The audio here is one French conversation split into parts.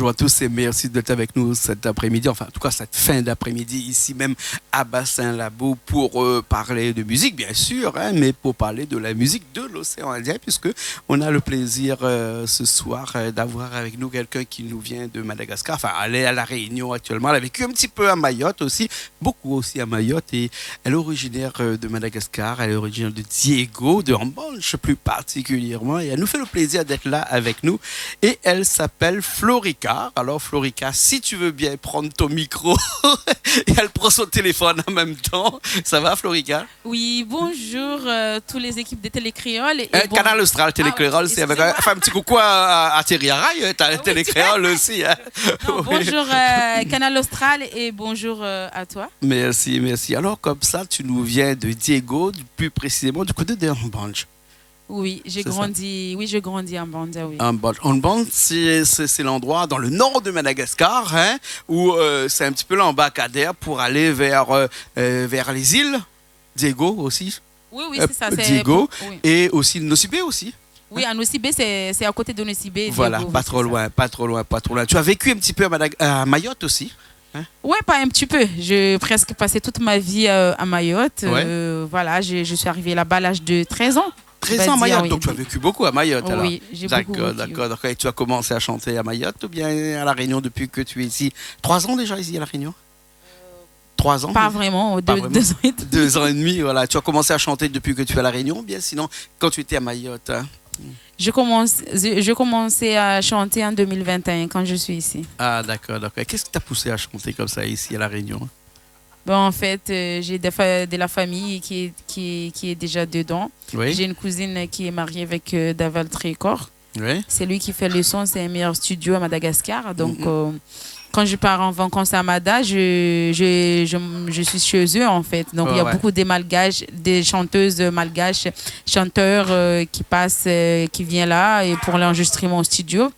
à tous et merci d'être avec nous cet après-midi, enfin en tout cas cette fin d'après-midi ici même à Bassin-Labo pour parler de musique bien sûr, hein, mais pour parler de la musique de l'océan Indien puisque on a le plaisir ce soir d'avoir avec nous quelqu'un qui nous vient de Madagascar, enfin elle est à La Réunion actuellement, elle a vécu un petit peu à Mayotte aussi, beaucoup aussi à Mayotte et elle est originaire de Madagascar, elle est originaire de Diego, de Ambanche plus particulièrement et elle nous fait le plaisir d'être là avec nous et elle s'appelle Florica. Alors Florica, si tu veux bien prendre ton micro et elle prend son téléphone en même temps. Ça va Florica? Oui, bonjour tous les équipes de Télécréole. Canal Austral, Télécréole, c'est avec un petit coucou à Thierry Araille, t'as Télécréole aussi. Hein? Non, bonjour Canal Austral et bonjour à toi. Merci, merci. Alors comme ça, tu nous viens de Diego, plus précisément du côté de Ambanche. Oui, je grandis en Banda, oui. En Banda, c'est l'endroit dans le nord de Madagascar, hein, où c'est un petit peu l'embarcadère pour aller vers les îles. Diego aussi. Oui, c'est ça. Diego et aussi Nosibé aussi. Oui, à Nosibé, c'est à côté de Nosibé. Voilà, Diego, pas trop loin. Tu as vécu un petit peu à Mayotte aussi? Hein? Ouais, pas un petit peu. J'ai presque passé toute ma vie à Mayotte. Ouais. Voilà, je suis arrivée là-bas à l'âge de 13 ans. 13 ans à Mayotte, oui. donc tu as vécu beaucoup à Mayotte alors. Oui, j'ai beaucoup vécu. D'accord. Et tu as commencé à chanter à Mayotte ou bien à La Réunion depuis que tu es ici? 3 ans déjà ici à La Réunion? 3 ans? Pas vraiment, 2 ans et demi. 2 ans et demi, voilà. Tu as commencé à chanter depuis que tu es à La Réunion ou bien sinon quand tu étais à Mayotte? Hein? Je commençais à chanter en 2021 quand je suis ici. Ah d'accord. Qu'est-ce qui t'a poussé à chanter comme ça ici à La Réunion? Bon, en fait, j'ai de la famille qui est déjà dedans. Oui. J'ai une cousine qui est mariée avec Daval Trécor. Oui. C'est lui qui fait le son, c'est un meilleur studio à Madagascar. Donc, quand je pars en vacances à Mada, je suis chez eux, en fait. Donc, il y a beaucoup de malgaches, des chanteuses malgaches, chanteurs qui passent, qui viennent là et pour l'enregistrement au studio.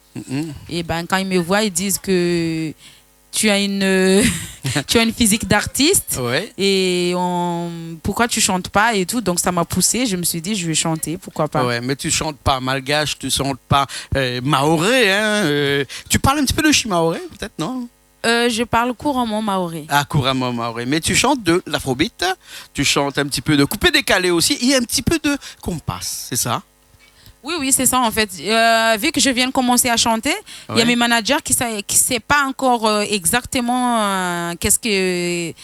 Et ben, quand ils me voient, ils disent que tu as une physique d'artiste et pourquoi tu chantes pas et tout. Donc ça m'a poussé, je me suis dit je vais chanter, pourquoi pas. Ouais, mais tu chantes pas malgache, tu chantes pas maoré, hein, tu parles un petit peu de chimaoré peut-être, non? Je parle couramment maoré. Ah, couramment maoré, mais tu chantes de l'afrobeat, tu chantes un petit peu de coupé décalé aussi et un petit peu de compas, c'est ça? Oui, c'est ça en fait. Vu que je viens de commencer à chanter, il y a mes managers qui ne savent pas encore exactement quelles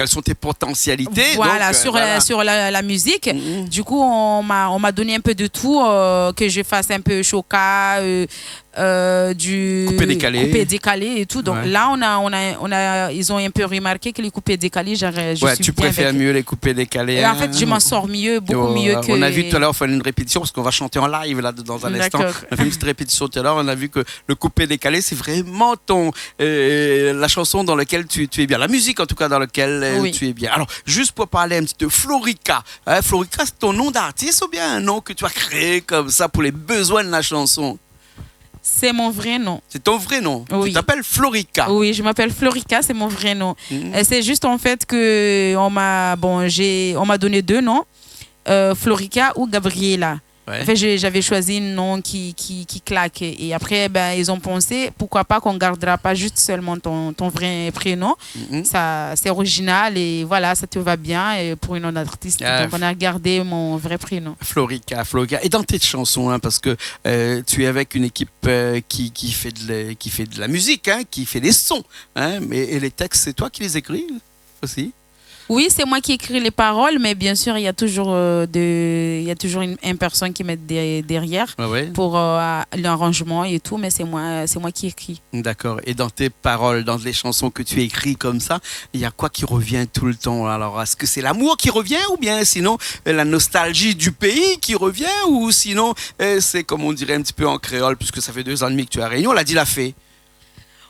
sont tes potentialités. Voilà, donc, sur la musique. Du coup, on m'a donné un peu de tout, que je fasse un peu choca, du coupé décalé et tout. Donc là, ils ont un peu remarqué que les coupés décalés, tu préfères mieux les coupés décalés. En fait, je m'en sors mieux, beaucoup mieux que... On a vu tout à l'heure, on fait une répétition parce qu'on va chanter en live là dans un instant. On a fait une petite répétition tout à l'heure, on a vu que le coupé décalé, c'est vraiment la chanson dans laquelle tu es bien. La musique en tout cas dans laquelle tu es bien. Alors, juste pour parler un petit peu, Florica. Florica, c'est ton nom d'artiste ou bien un nom que tu as créé comme ça pour les besoins de la chanson? C'est mon vrai nom. C'est ton vrai nom? Oui. Tu t'appelles Florica? Oui, je m'appelle Florica, c'est mon vrai nom. C'est juste en fait que on m'a donné 2 noms, Florica ou Gabriela. Ouais. En fait, j'avais choisi un nom qui claque. Et après, ils ont pensé, pourquoi pas qu'on ne gardera pas juste seulement ton vrai prénom. Ça, c'est original et voilà, ça te va bien et pour une autre artiste. Donc, on a gardé mon vrai prénom. Florica. Et dans tes chansons, hein, parce que tu es avec une équipe qui fait de la musique, hein, qui fait des sons. Hein, et les textes, c'est toi qui les écris aussi? Oui, c'est moi qui écris les paroles, mais bien sûr, il y a toujours une personne qui met derrière pour l'arrangement et tout, mais c'est moi qui écris. D'accord. Et dans tes paroles, dans les chansons que tu écris comme ça, il y a quoi qui revient tout le temps? Alors, est-ce que c'est l'amour qui revient ou bien sinon la nostalgie du pays qui revient ou sinon c'est comme on dirait un petit peu en créole puisque ça fait 2 ans et demi que tu es à Réunion, on l'a dit la fée.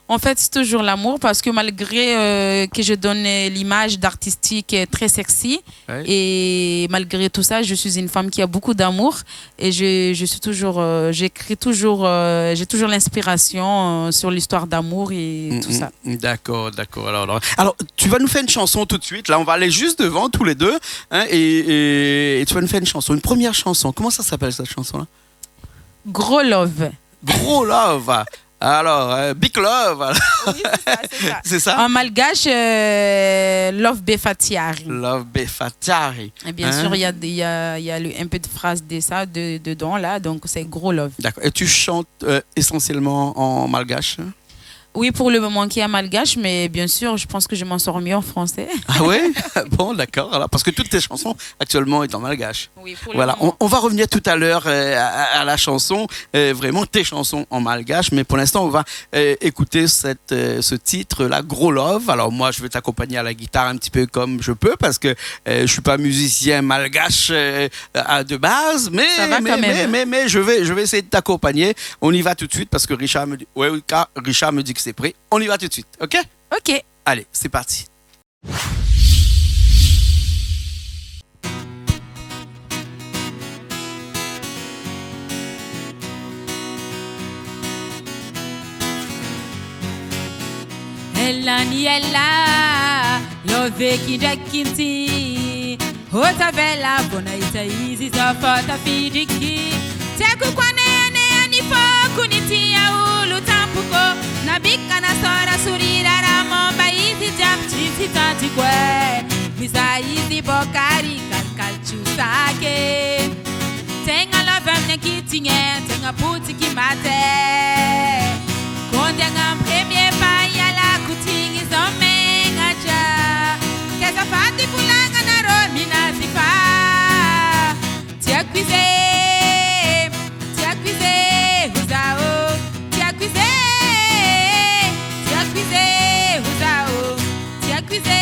En fait, c'est toujours l'amour parce que malgré que je donne l'image d'artistique très sexy et malgré tout ça, je suis une femme qui a beaucoup d'amour et j'écris toujours, j'ai toujours l'inspiration sur l'histoire d'amour et tout ça. D'accord. Alors, tu vas nous faire une chanson tout de suite. Là, on va aller juste devant tous les deux, hein, et tu vas nous faire une chanson, une première chanson. Comment ça s'appelle cette chanson-là? Gros Love. Gros Love. Alors, Big Love. Alors. Oui, c'est ça. C'est ça? En malgache, Love Befatiari. Love Befatiari. Et bien sûr, il y a un peu de phrases de ça dedans, là. Donc, c'est gros love. D'accord. Et tu chantes essentiellement en malgache? Oui, pour le moment qui est malgache, mais bien sûr, je pense que je m'en sors mieux en français. Ah ouais? Bon, d'accord. Alors, parce que toutes tes chansons actuellement sont en malgache. Oui, pour le voilà. moment. On va revenir tout à l'heure à la chanson, vraiment tes chansons en malgache. Mais pour l'instant, on va écouter ce titre, la Gros Love. Alors moi, je vais t'accompagner à la guitare un petit peu comme je peux parce que je suis pas musicien malgache de base, mais je vais essayer de t'accompagner. On y va tout de suite parce que Richard me dit que c'est prêt. On y va tout de suite, ok? Ok. Allez, c'est parti. Ella ni ella, love kinti. Hota bella bona ita easy so fata fidiki. Teku kwanene ani kuniti ya ulu tampuko. Nabika na sora surira ramomba easy jump chiti tanti kwe. Misa easy bokari kalkal chusake. Tenga love mne kitinye, tenga puti kimate. Konde ngam premier pa yala kutingi zomenga cha. Kesa fati fulanga na romi na zifa. Tia cuise, huzao. Tia cuise, huzao. Tia cuise,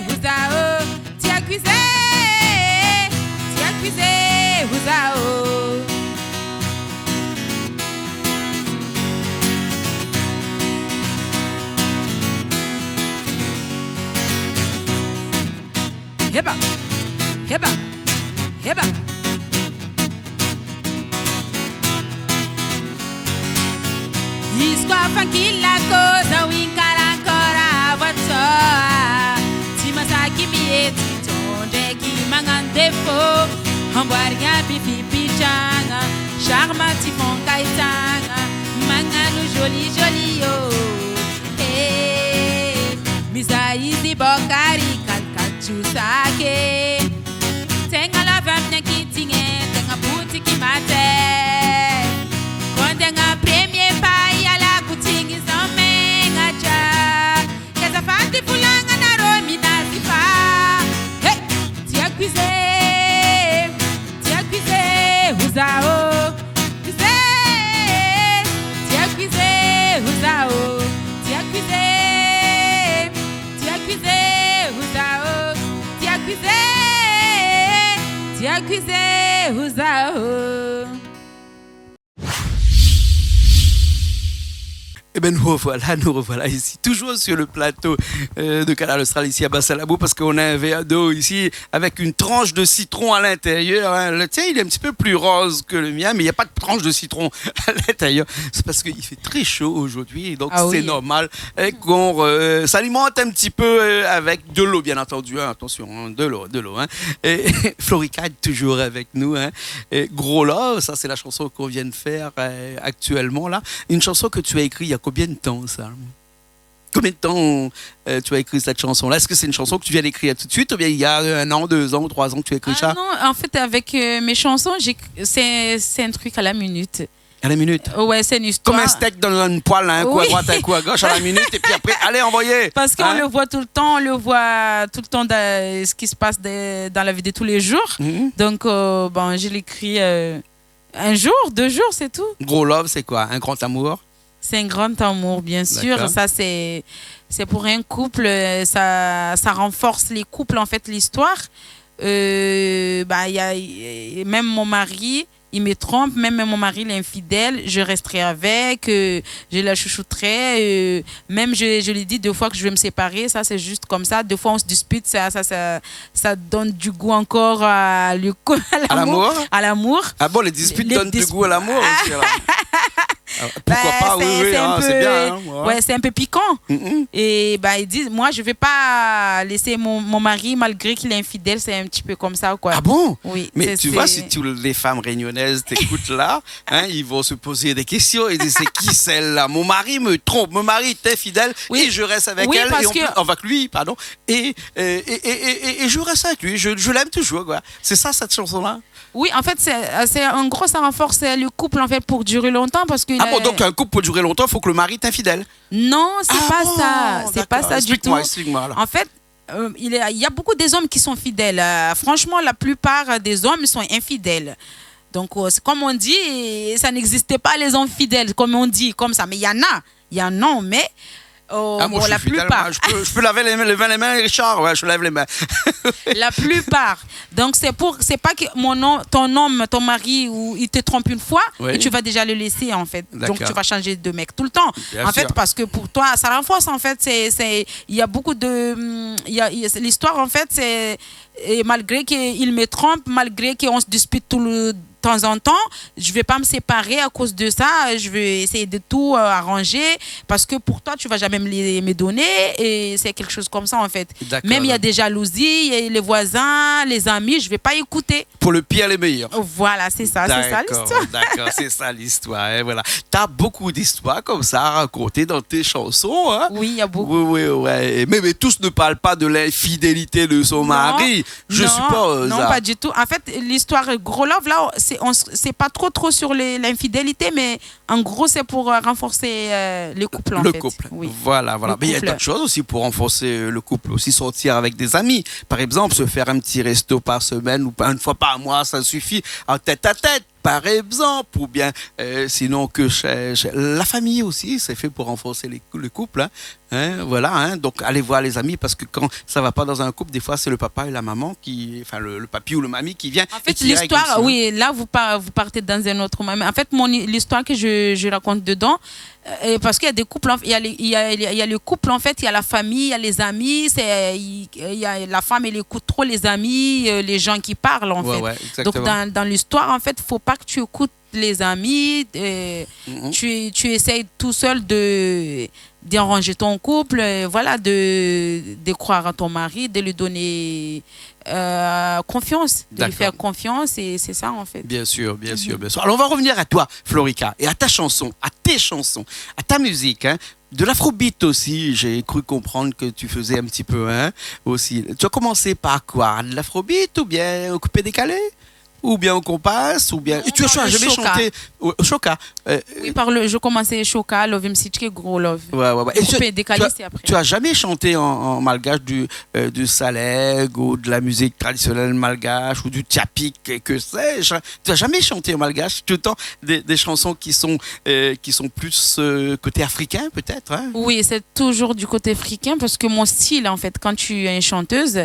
huzao. Tia cuise, huzao. Heba, heba, heba. Isqua fanquilla cosa winkara ancora vatsoa. Timasaki mieti tonde ki mangandefo. Hamburger bifi pichanga. Charma tifon kaitanga. Manganu joli yo. Hey, misaizi bokari chusake. Tenga la vamnya kitinge, tenga puti kimate. Kondenga premier pa yala kutingi zomenga cha. Kesa fati fulanga na romi na zifa. Hey, tia cuise, huzao. Cuise, tia cuise, huzao. Tia cuise, huzao. Tia cuise, huzao. Eh bien, nous revoilà ici, toujours sur le plateau de Canal Austral, ici à Bassalabo, parce qu'on a un verre d'eau ici avec une tranche de citron à l'intérieur. Hein. Le tien, il est un petit peu plus rose que le mien, mais il n'y a pas de tranche de citron à l'intérieur. C'est parce qu'il fait très chaud aujourd'hui, et donc c'est normal qu'on s'alimente un petit peu avec de l'eau, bien entendu. Hein. Attention, hein, de l'eau. Hein. Et Florica est toujours avec nous. Hein. Et Gros Love, ça c'est la chanson qu'on vient de faire actuellement là. Une chanson que tu as écrite il y a combien de temps, ça? Combien de temps tu as écrit cette chanson-là? Est-ce que c'est une chanson que tu viens d'écrire tout de suite ou bien il y a 1 an, 2 ans, 3 ans que tu as écrit ça? Non, en fait, avec mes chansons, c'est un truc à la minute. À la minute? Ouais, c'est une histoire. Comme un steak dans une poêle, un coup à droite, un coup à gauche, à la minute, et puis après, allez, envoyez. Parce qu'on le voit tout le temps, ce qui se passe dans la vie de tous les jours. Donc, je l'écris 1 jour, 2 jours, c'est tout. Gros Love, c'est quoi? Un grand amour? C'est un grand amour, bien sûr. Ça, c'est pour un couple. Ça renforce les couples, en fait, l'histoire. Même mon mari, il me trompe. Même mon mari, il est infidèle. Je resterai avec. Je la chouchouterai. Même, je lui dis 2 fois que je vais me séparer. Ça, c'est juste comme ça. 2 fois, on se dispute. Ça donne du goût encore à l'amour. Ah bon, les disputes donnent du goût à l'amour aussi, alors. Pourquoi pas, oui, c'est bien. Hein, ouais, c'est un peu piquant. Et ils disent, moi, je ne vais pas laisser mon mari, malgré qu'il est infidèle, c'est un petit peu comme ça, quoi. Ah bon? Oui. Mais tu vois, si les femmes réunionnaises t'écoutent là, ils vont se poser des questions. Ils disent, c'est qui celle-là? Mon mari me trompe, mon mari est infidèle et je reste avec elle. Avec lui, pardon. Et je reste avec lui, je l'aime toujours, quoi. C'est ça, cette chanson-là? Oui, en fait, en gros, ça renforce le couple en fait pour durer longtemps parce que. Ah bon, donc un couple pour durer longtemps, il faut que le mari est infidèle. Non, c'est pas ça. C'est pas ça du tout. Explique-moi. En fait, il y a beaucoup des hommes qui sont fidèles. Franchement, la plupart des hommes sont infidèles. Donc, comme on dit, ça n'existait pas les hommes fidèles, comme on dit, comme ça. Mais il y en a, mais. Moi, la plupart. Je peux laver les mains, Richard. Ouais, je lève les mains. La plupart. Donc, c'est pas que ton mari, ou il te trompe une fois et tu vas déjà le laisser, en fait. Donc, tu vas changer de mec tout le temps. Bien sûr. Parce que pour toi, ça renforce, en fait. Il y a beaucoup de. L'histoire, en fait, c'est. Et malgré qu'il me trompe, malgré qu'on se dispute tout le temps en temps, je vais pas me séparer à cause de ça. Je vais essayer de tout arranger parce que pour toi, tu vas jamais me donner et c'est quelque chose comme ça en fait. Même il y a des jalousies, et les voisins, les amis, je vais pas écouter. Pour le pire, les meilleurs. Voilà, c'est ça l'histoire. D'accord, c'est ça l'histoire. Et voilà. T'as beaucoup d'histoires comme ça à raconter dans tes chansons. Hein? Oui, il y a beaucoup. Oui. Mais tous ne parlent pas de l'infidélité de son mari. Je suppose. Non, pas du tout. En fait, l'histoire Gros Love, là, c'est pas trop sur l'infidélité, mais en gros, c'est pour renforcer le couple, le couple. Oui. Voilà. Mais il y a d'autres choses aussi pour renforcer le couple. Aussi sortir avec des amis. Par exemple, se faire un petit resto par semaine ou une fois par mois, ça suffit. En tête à tête. Par exemple, ou bien sinon que la famille aussi, c'est fait pour renforcer le couple. Voilà, donc allez voir les amis parce que quand ça va pas dans un couple, des fois c'est le papa et la maman enfin le papy ou le mamie qui vient. En fait, l'histoire, oui, là vous partez dans un autre moment. En fait, l'histoire que je raconte dedans, parce qu'il y a des couples, il y a le couple en fait, il y a la famille, il y a les amis, il y a la femme elle écoute trop les amis, les gens qui parlent en fait. Ouais, donc dans l'histoire en fait, faut pas que tu écoutes les amis, tu essayes tout seul d'arranger ton couple, voilà, de croire à ton mari, de lui donner confiance, de lui faire confiance, et c'est ça en fait. Bien sûr. Alors on va revenir à toi, Florica, et à ta chanson, à tes chansons, à ta musique. De l'afrobeat aussi, j'ai cru comprendre que tu faisais un petit peu aussi. Tu as commencé par quoi? De l'afrobeat ou bien au coupé décalé? Ou bien au compas, ou bien. Non, et tu as jamais chanté au Choka? Oui, je commençais Choka, Love Msitke, Gros Love. Ouais. Et coupé décalé, c'est après. Tu as jamais chanté en malgache du saleg ou de la musique traditionnelle malgache ou du tchapik, que sais-je? Tu as jamais chanté en malgache? Tout le temps des chansons qui sont plus côté africain, peut-être? Oui, c'est toujours du côté africain parce que mon style, en fait, quand tu es une chanteuse,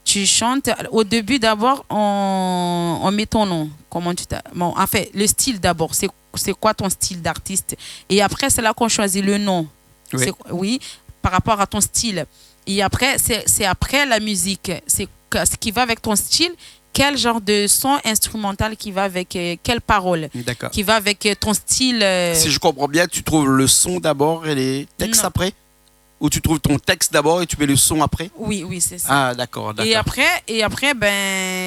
tu chantes. Au début, d'abord, on met ton nom. Comment tu en fait, le style d'abord. C'est quoi ton style d'artiste? Et après, c'est là qu'on choisit le nom. Oui, par rapport à ton style. Et après, c'est après la musique. C'est ce qui va avec ton style. Quel genre de son instrumental qui va avec quelle parole? D'accord. Qui va avec ton style. Si je comprends bien, tu trouves le son d'abord et les textes après? Ou tu trouves ton texte d'abord et tu mets le son après? Oui, c'est ça. Ah, d'accord. Et après,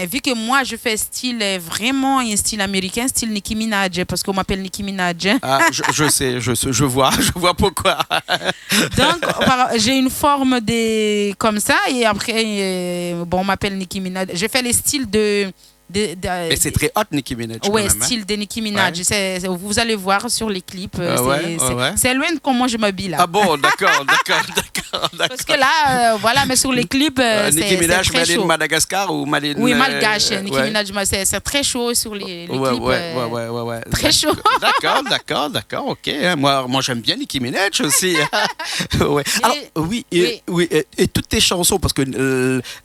vu que moi, je fais vraiment un style américain, style Nicki Minaj, parce qu'on m'appelle Nicki Minaj. Ah, je sais, je vois pourquoi. Donc, j'ai une forme comme ça, et après, on m'appelle Nicki Minaj. Je fais les styles mais c'est très hot, Nicki Minaj. Oui, style de Nicki Minaj. Ouais. Vous allez voir sur les clips. C'est loin de comment je m'habille là. Ah bon, d'accord. Parce que là, mais sur les clips, Nicki Minaj, très chaud. Madagascar ou Madeleine? Oui, malgache. Nicki Minaj, c'est très chaud sur les clips. Ouais. Très chaud. D'accord, ok. Moi j'aime bien Nicki Minaj aussi. Ouais. Alors, oui. Et toutes tes chansons, parce que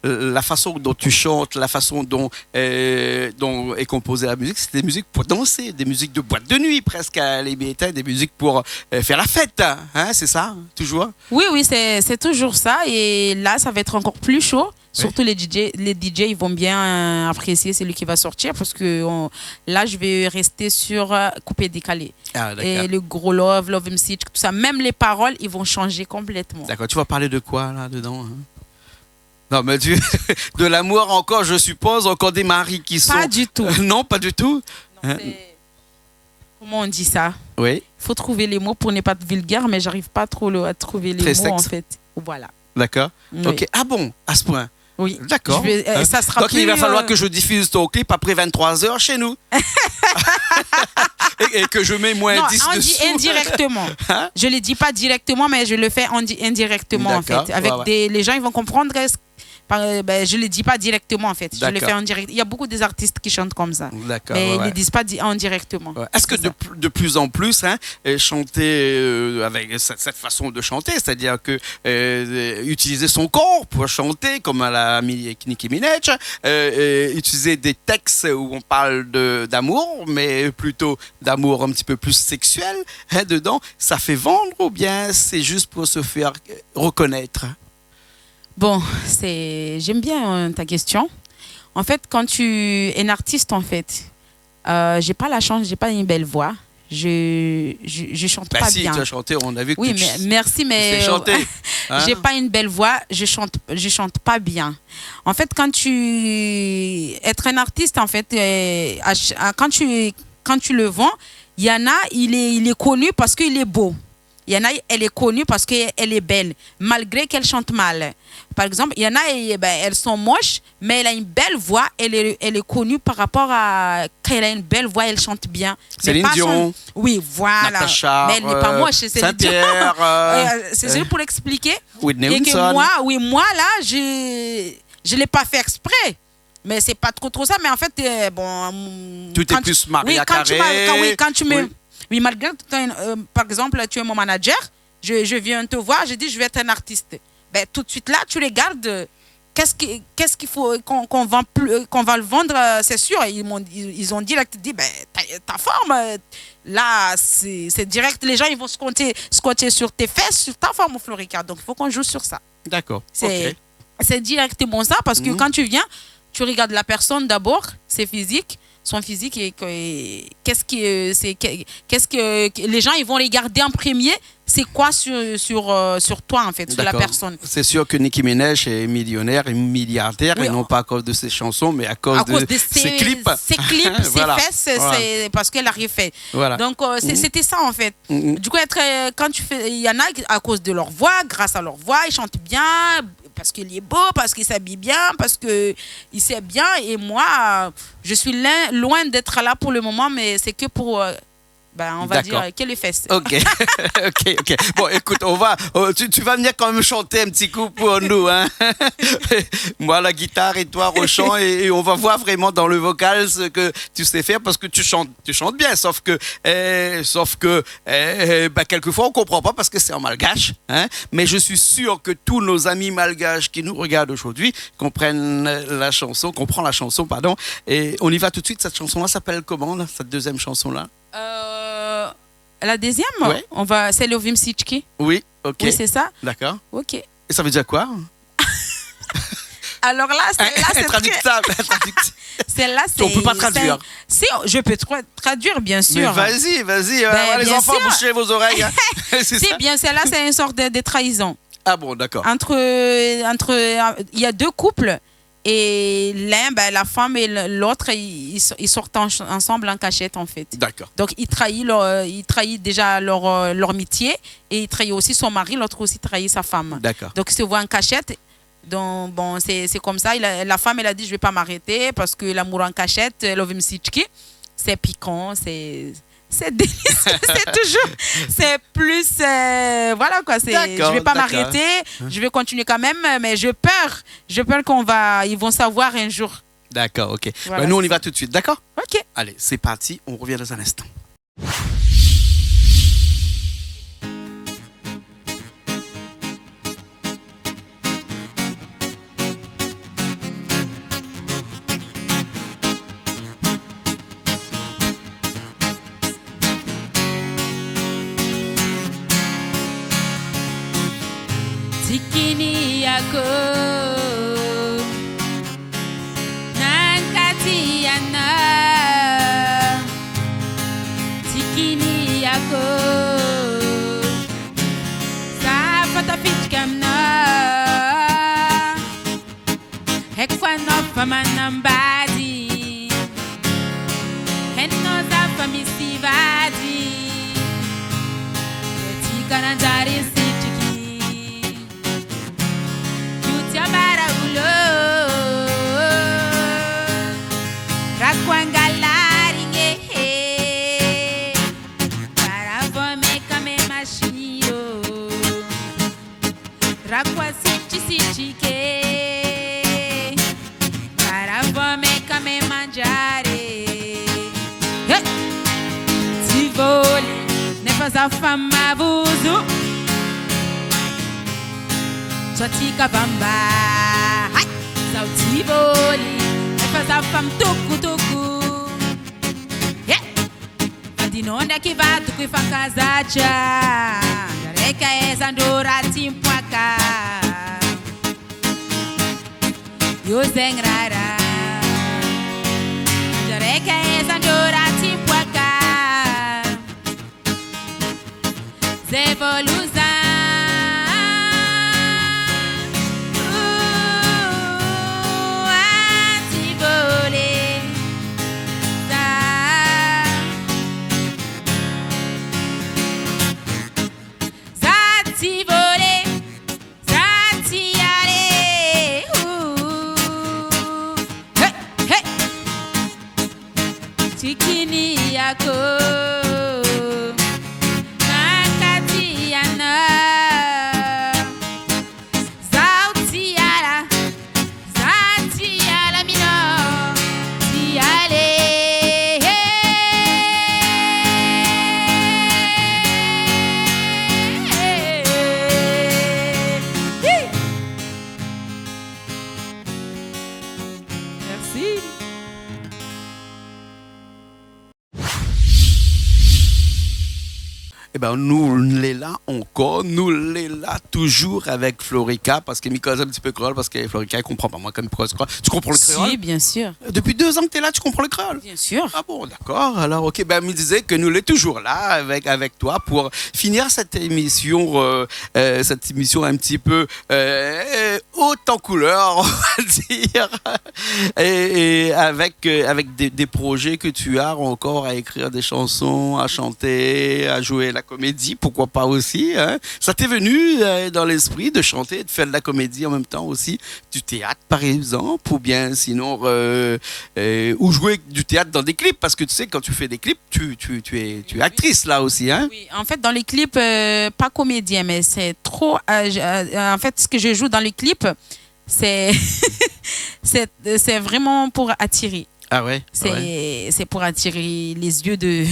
la façon dont tu chantes, la façon dont est composée la musique, c'est des musiques pour danser, des musiques de boîte de nuit presque à les des musiques pour faire la fête, c'est ça, toujours? Oui, c'est c'est toujours ça. Et là, ça va être encore plus chaud. Surtout les DJ, ils vont bien apprécier celui qui va sortir parce que là, je vais rester sur coupé-décalé. Ah, d'accord. Et le gros Love MC, tout ça. Même les paroles, ils vont changer complètement. D'accord. Tu vas parler de quoi là-dedans, hein? Non, mais de l'amour encore, je suppose, encore des maris qui sont... Pas du tout. Non, pas du tout. Non, comment on dit ça? Oui. Il faut trouver les mots pour ne pas être vulgaire, mais j'arrive pas trop à trouver les mots, en fait. Voilà. D'accord. Oui. Ok. Ah bon, à ce point. Oui. D'accord. Ça sera donc il va falloir que je diffuse ton clip après 23h chez nous. et que je mets moins 10 on dessous. dit indirectement. Hein? Je ne le dis pas directement, mais je le fais indirectement, en fait. Avec les gens, ils vont comprendre. Je ne le dis pas directement, en fait. Je le fais en direct. Il y a beaucoup des artistes qui chantent comme ça. D'accord. Mais ils ne le disent pas indirectement. Ouais. Est-ce que de plus en plus, chanter avec cette façon de chanter, c'est-à-dire que utiliser son corps pour chanter, comme à la Nicki Minaj, utiliser des textes où on parle d'amour, mais plutôt d'amour un petit peu plus sexuel, dedans, ça fait vendre ou bien c'est juste pour se faire reconnaître? Bon, j'aime bien ta question. En fait, quand tu es un artiste, en fait, j'ai pas la chance, j'ai pas une belle voix. Je chante pas si, bien. Tu as chanté, on a vu que mais merci, mais j'ai pas une belle voix, je chante pas bien. En fait, être un artiste, en fait, quand tu le vends, il y en a, il est connu parce qu'il est beau. Il y en a, elle est connue parce qu'elle est belle, malgré qu'elle chante mal. Par exemple, il y en a, elles sont moches, mais elle a une belle voix. Elle est connue par rapport à quand elle a une belle voix, elle chante bien. Céline Dion. Oui, voilà. Natacha, mais elle n'est pas moche, c'est Céline Dion. C'est juste pour l'expliquer. Whitney Et que Houston. moi, là, je l'ai pas fait exprès. Mais c'est pas trop ça. Mais en fait, Tout est plus Maria Carré. Quand tu me... Oui, malgré que, par exemple, tu es mon manager, je viens te voir, je dis je vais être un artiste. Ben, tout de suite là, tu regardes qu'est-ce qu'il faut qu'on va le vendre, c'est sûr. Ils ont direct dit ben, ta forme, là, c'est direct. Les gens ils vont se compter sur tes fesses, sur ta forme, Florica. Donc il faut qu'on joue sur ça. D'accord. C'est directement ça parce que quand tu viens, tu regardes la personne d'abord, ses physiques. Son physique et qu'est-ce que les gens ils vont regarder en premier, c'est quoi sur toi en fait, sur la personne. C'est sûr que Nicki Minaj est millionnaire et milliardaire, et non pas à cause de ses chansons, mais à cause de ses clips. Ses clips, voilà. Ses fesses, c'est parce qu'elle a rien fait. Voilà. Donc c'était ça en fait. Du coup, quand tu fais, il y en a à cause de leur voix, grâce à leur voix, ils chantent bien. Parce qu'il est beau, parce qu'il s'habille bien, parce qu'il sait bien. Et moi, je suis loin d'être là pour le moment, mais c'est que pour, on va dire, que les fesses. Ok, ok. Bon, écoute, tu vas venir quand même chanter un petit coup pour nous. Hein. Moi, la guitare et toi, au chant, et on va voir vraiment dans le vocal ce que tu sais faire, parce que tu chantes bien, sauf que quelquefois, on ne comprend pas parce que c'est en malgache. Hein. Mais je suis sûr que tous nos amis malgaches qui nous regardent aujourd'hui comprennent la chanson, et on y va tout de suite. Cette chanson-là s'appelle comment, là, cette deuxième chanson-là? La deuxième, ouais. C'est Lovim Sichki. Oui, ok. Oui, c'est ça. D'accord. Ok. Et ça veut dire quoi? Alors là, c'est traductible. Celle-là, c'est... On peut pas traduire. Si, je peux traduire, bien sûr. Mais vas-y, les enfants, bouchez vos oreilles. Hein. C'est bien, celle-là, c'est une sorte de trahison. Ah bon, d'accord. Il y a deux couples. Et la femme et l'autre, ils sortent ensemble en cachette, en fait. D'accord. Donc, il trahit déjà leur amitié, et il trahit aussi son mari, l'autre aussi trahit sa femme. D'accord. Donc, ils se voient en cachette. Donc, bon, c'est comme ça. La femme, elle a dit, je ne vais pas m'arrêter parce que l'amour en cachette, Lovim Sichki, c'est piquant, c'est délicieux, c'est plus, voilà quoi, je vais pas m'arrêter, je vais continuer quand même, mais je peur ils vont savoir un jour. D'accord, ok. Voilà, nous on y va tout de suite, d'accord? Ok. Allez, c'est parti, on revient dans un instant. Tikini yako Nankatiana Tikini yako Safata fitkamna Hekwana famanambadi Henno zafa misivadi Tikanandari sitiki Yutiamara ulo Rakwangalari ngehe Karavome kame mashio Rakwa sichike Karavome kame manjare Hey! Tivoli Nefaza fama buzu Chatika bamba Hai! Sautivoli Nefaza fam tuku tuku Yeah! Vadinonda kivatu kuifakazacha Dareka eza ndora timpwaka Yozengrara Dareka eza ndora timpwaka Zevoluza Antivole Zativole Zatiare Hey, hey Tikini yako Eh ben, nous l'est là encore, nous l'est là toujours avec Florica, parce que Mika un petit peu créole, parce que Florica elle comprend pas, moi comme Mika tu comprends le créole? Si, bien sûr. Depuis 2 ans que tu es là, tu comprends le créole? Bien sûr. Ah bon, d'accord, alors ok, ben me disait que nous l'est toujours là avec toi pour finir cette émission un petit peu haute en couleur, on va dire, et avec des projets que tu as encore à écrire des chansons, à chanter, à jouer la comédie, pourquoi pas aussi, hein? Ça t'est venu dans l'esprit de chanter, de faire de la comédie en même temps aussi, du théâtre par exemple, ou bien sinon ou jouer du théâtre dans des clips, parce que tu sais quand tu fais des clips, tu es actrice là aussi, hein? Oui, en fait dans les clips, pas comédien, mais c'est trop, en fait ce que je joue dans les clips, c'est c'est vraiment pour attirer. Ah ouais. C'est pour attirer les yeux de.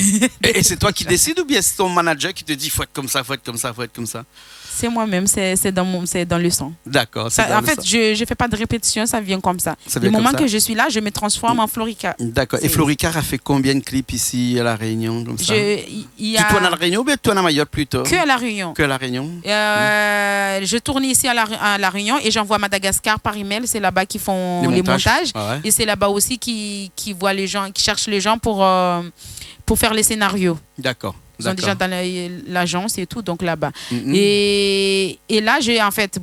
Et c'est toi qui décides ou bien c'est ton manager qui te dit faut être comme ça, faut être comme ça, faut être comme ça? C'est moi-même, c'est dans le sang. D'accord. En fait, je fais pas de répétition, ça vient comme ça. Le moment que je suis là, je me transforme en Florica. D'accord. Et Florica a fait combien de clips ici à La Réunion comme ça? Tu tournes à La Réunion ou bien tu tournes à Mayotte plutôt? Que à La Réunion. Que à La Réunion. Je tourne ici à la Réunion et j'envoie à Madagascar par email. C'est là-bas qu'ils font les montages. Ah ouais. Et c'est là-bas aussi qui voient les gens, qui cherchent les gens pour faire les scénarios. D'accord. Ils sont déjà dans l'agence et tout, donc là-bas. Et là, j'ai en fait,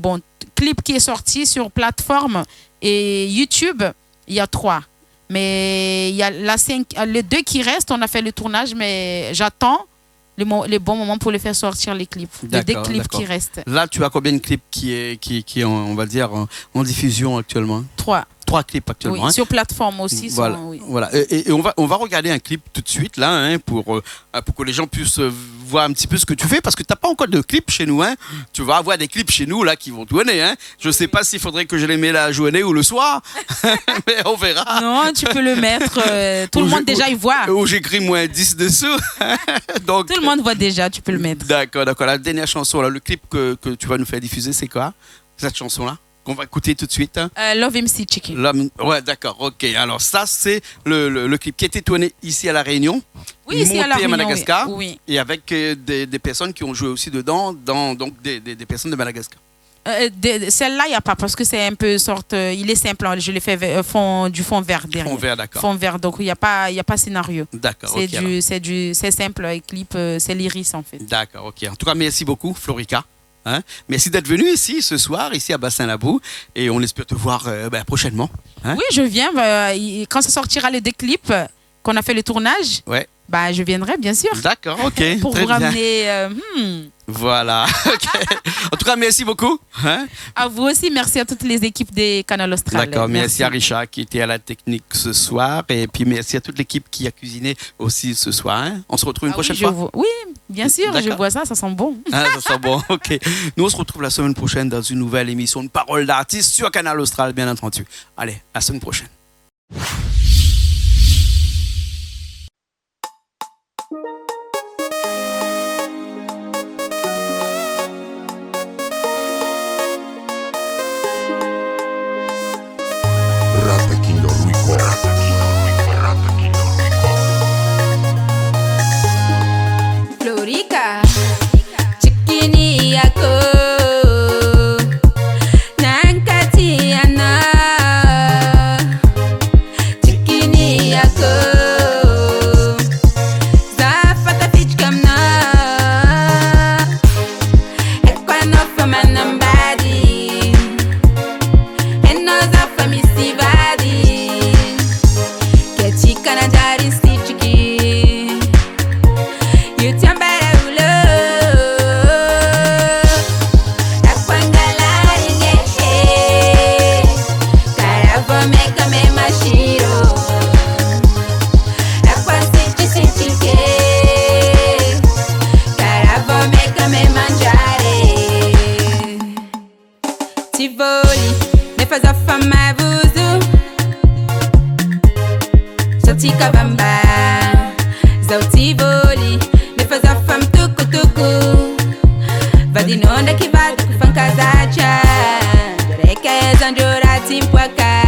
clip qui est sorti sur plateforme et YouTube, il y a 3. Mais il y a les 2 qui restent, on a fait le tournage, mais j'attends les bons moments pour les faire sortir les clips. Les 2 clips qui restent. Là, tu as combien de clips qui on va dire, en diffusion actuellement? 3 clips actuellement. Oui, sur plateforme aussi. Voilà. Voilà. Et on va regarder un clip tout de suite là, hein, pour que les gens puissent voir un petit peu ce que tu fais, parce que tu n'as pas encore de clips chez nous. Hein. Tu vas avoir des clips chez nous là qui vont tourner. Hein. Je ne sais pas s'il faudrait que je les mette la journée ou le soir, mais on verra. Non, tu peux le mettre. Tout le monde déjà il voit. Ou j'écris -10 dessous. Donc, tout le monde voit déjà, tu peux le mettre. D'accord. La dernière chanson, là, le clip que tu vas nous faire diffuser, c'est quoi? Cette chanson-là qu'on va écouter tout de suite. Love MC Chicken. Ouais, d'accord, ok. Alors ça, c'est le clip qui a été tourné ici à La Réunion, oui, ici à La Réunion, Madagascar, oui. Et avec des personnes qui ont joué aussi dedans, donc des personnes de Madagascar. Celle-là, il n'y a pas parce que c'est un peu sorte. Il est simple. Je l'ai fait du fond vert derrière. Fond vert, d'accord. Fond vert, donc il n'y a pas scénario. D'accord. C'est simple, et clip, c'est l'iris en fait. D'accord, ok. En tout cas, merci beaucoup, Florica. Hein? Merci d'être venu ici ce soir, ici à Bassin-Labou, et on espère te voir prochainement. Hein? Oui, je viens. Quand ça sortira les deux clips, qu'on a fait le tournage. Ouais. Je viendrai, bien sûr. D'accord, ok. Pour vous ramener. Voilà. Okay. En tout cas, merci beaucoup. Hein? À vous aussi, merci à toutes les équipes des Canal Austral. D'accord, merci à Richard qui était à la technique ce soir. Et puis merci à toute l'équipe qui a cuisiné aussi ce soir. Hein? On se retrouve une prochaine fois. Oui, bien sûr, je vois ça sent bon. Ah, ça sent bon, ok. Nous, on se retrouve la semaine prochaine dans une nouvelle émission de Paroles d'artistes sur Canal Austral, bien entendu. Allez, à la semaine prochaine. Florica, chikini yako nankatiana, chikini yako zafata fichkamna ekwano famanambadi eno zafa misivadi kechikana jari stichiki Tivoli, ne faz a fama vuzu Sotika bamba Zau Tivoli, ne faz a fama tuku Vadinonda que vai fankazacha Doreka é zanjora timpwaka